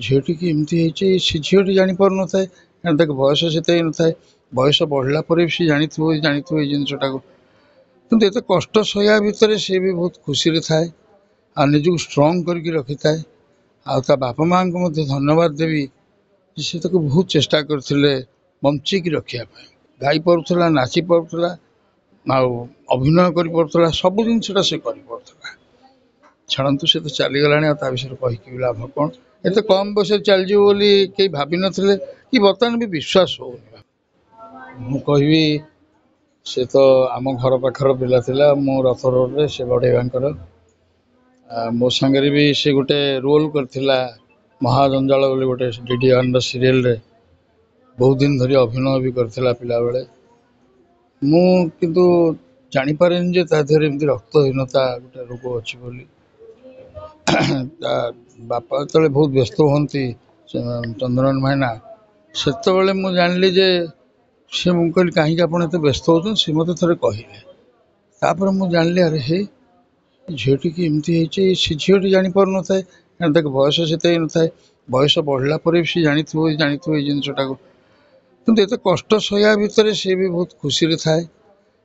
ଝିଅଟିକି ଏମିତି ହେଇଛି ସେ ଝିଅଟି ଜାଣିପାରୁନଥାଏ କାରଣ ତାକୁ ବୟସ ସେତେ ହେଇନଥାଏ। ବୟସ ବଢ଼ିଲା ପରେ ବି ସେ ଜାଣିଥିବ ଏଇ ଜିନିଷଟାକୁ, କିନ୍ତୁ ଏତେ କଷ୍ଟ ସହିବା ଭିତରେ ସେ ବି ବହୁତ ଖୁସିରେ ଥାଏ ଆଉ ନିଜକୁ ଷ୍ଟ୍ରଙ୍ଗ କରିକି ରଖିଥାଏ। ଆଉ ତା ବାପା ମାଆଙ୍କୁ ମଧ୍ୟ ଧନ୍ୟବାଦ ଦେବି ଯେ ସେ ତାକୁ ବହୁତ ଚେଷ୍ଟା କରିଥିଲେ ବଞ୍ଚିକି ରଖିବା ପାଇଁ। ଗାଇ ପାରୁଥିଲା, ନାଚି ପାରୁଥିଲା, ଆଉ ଅଭିନୟ କରିପାରୁଥିଲା, ସବୁ ଜିନିଷଟା ସେ କରିପାରୁଥିଲା। ଛାଡ଼ନ୍ତୁ, ସେ ତ ଚାଲିଗଲାଣି ଆଉ ତା ବିଷୟରେ କହିକି ବି ଲାଭ କ'ଣ। ଏତେ କମ୍ ବୟସରେ ଚାଲିଯିବ ବୋଲି କେହି ଭାବିନଥିଲେ କି ବର୍ତ୍ତମାନ ବି ବିଶ୍ୱାସ ହଉନି। ମୁଁ କହିବି ସେ ତ ଆମ ଘର ପାଖର ପିଲା ଥିଲା। ମୁଁ ରଥ ରୋଡ଼ରେ, ସେ ବଢ଼େଇବାଙ୍କର। ମୋ ସାଙ୍ଗରେ ବି ସେ ଗୋଟେ ରୋଲ୍ କରିଥିଲା ମହାଜଞ୍ଜାଳ ବୋଲି ଗୋଟେ DD1ର ସିରିଏଲରେ ବହୁତ ଦିନ ଧରି ଅଭିନୟ ବି କରିଥିଲା ପିଲାବେଳେ। ମୁଁ କିନ୍ତୁ ଜାଣିପାରେନି ଯେ ତା ଦେହରେ ଏମିତି ରକ୍ତହୀନତା ଗୋଟେ ରୋଗ ଅଛି ବୋଲି। ତା ବାପା ଯେତେବେଳେ ବହୁତ ବ୍ୟସ୍ତ ହୁଅନ୍ତି ଚନ୍ଦ୍ରନ ଭାଇନା, ସେତେବେଳେ ମୁଁ ଜାଣିଲି ଯେ ମୁଁ କହିଲି କାହିଁକି ଆପଣ ଏତେ ବ୍ୟସ୍ତ ହେଉଛନ୍ତି। ସେ ମୋତେ ଥରେ କହିଲେ, ତାପରେ ମୁଁ ଜାଣିଲି ଆରେ ହେ ଝିଅଟିକି ଏମିତି ହେଇଛି ସେ ଝିଅଟି ଜାଣିପାରୁନଥାଏ କାରଣ ତାକୁ ବୟସ ସେତେ ହେଇନଥାଏ। ବୟସ ବଢ଼ିଲା ପରେ ବି ସେ ଜାଣିଥିବ ଏଇ ଜିନିଷଟାକୁ, କିନ୍ତୁ ଏତେ କଷ୍ଟ ସହିବା ଭିତରେ ସେ ବି ବହୁତ ଖୁସିରେ ଥାଏ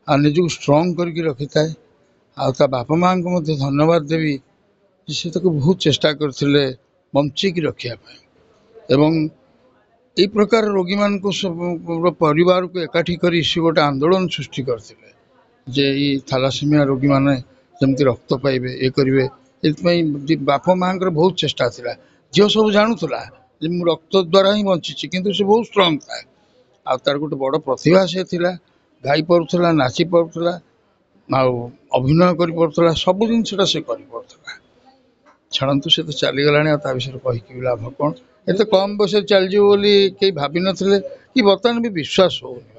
ଆଉ ନିଜକୁ ଷ୍ଟ୍ରଙ୍ଗ କରିକି ରଖିଥାଏ। ଆଉ ତା ବାପା ମାଆଙ୍କୁ ମଧ୍ୟ ଧନ୍ୟବାଦ ଦେବି ଯେ ସେ ତାକୁ ବହୁତ ଚେଷ୍ଟା କରିଥିଲେ ବଞ୍ଚିକି ରଖିବା ପାଇଁ। ଏବଂ ଏଇ ପ୍ରକାର ରୋଗୀମାନଙ୍କୁ ପରିବାରକୁ ଏକାଠି କରି ସେ ଗୋଟେ ଆନ୍ଦୋଳନ ସୃଷ୍ଟି କରିଥିଲେ ଯେ ଏଇ ଥାଲାସେମିଆ ରୋଗୀମାନେ ଯେମିତି ରକ୍ତ ପାଇବେ, ଇଏ କରିବେ। ଏଥିପାଇଁ ବାପା ମାଆଙ୍କର ବହୁତ ଚେଷ୍ଟା ଥିଲା। ଝିଅ ସବୁ ଜାଣୁଥିଲା ଯେ ମୁଁ ରକ୍ତ ଦ୍ୱାରା ହିଁ ବଞ୍ଚିଛି, କିନ୍ତୁ ସେ ବହୁତ ଷ୍ଟ୍ରଙ୍ଗ ଥାଏ। ଆଉ ତାର ଗୋଟେ ବଡ଼ ପ୍ରତିଭା ସେ ଥିଲା। ଗାଇ ପାରୁଥିଲା, ନାଚି ପାରୁଥିଲା, ଆଉ ଅଭିନୟ କରିପାରୁଥିଲା, ସବୁ ଜିନିଷଟା ସେ କରିପାରୁଥିଲା। ଛାଡ଼ନ୍ତୁ, ସେ ତ ଚାଲିଗଲାଣି ଆଉ ତା ବିଷୟରେ କହିକି ବି ଲାଭ କ'ଣ। ଏତେ କମ୍ ବୟସରେ ଚାଲିଯିବ ବୋଲି କେହି ଭାବିନଥିଲେ କି ବର୍ତ୍ତମାନ ବି ବିଶ୍ୱାସ ହଉନି।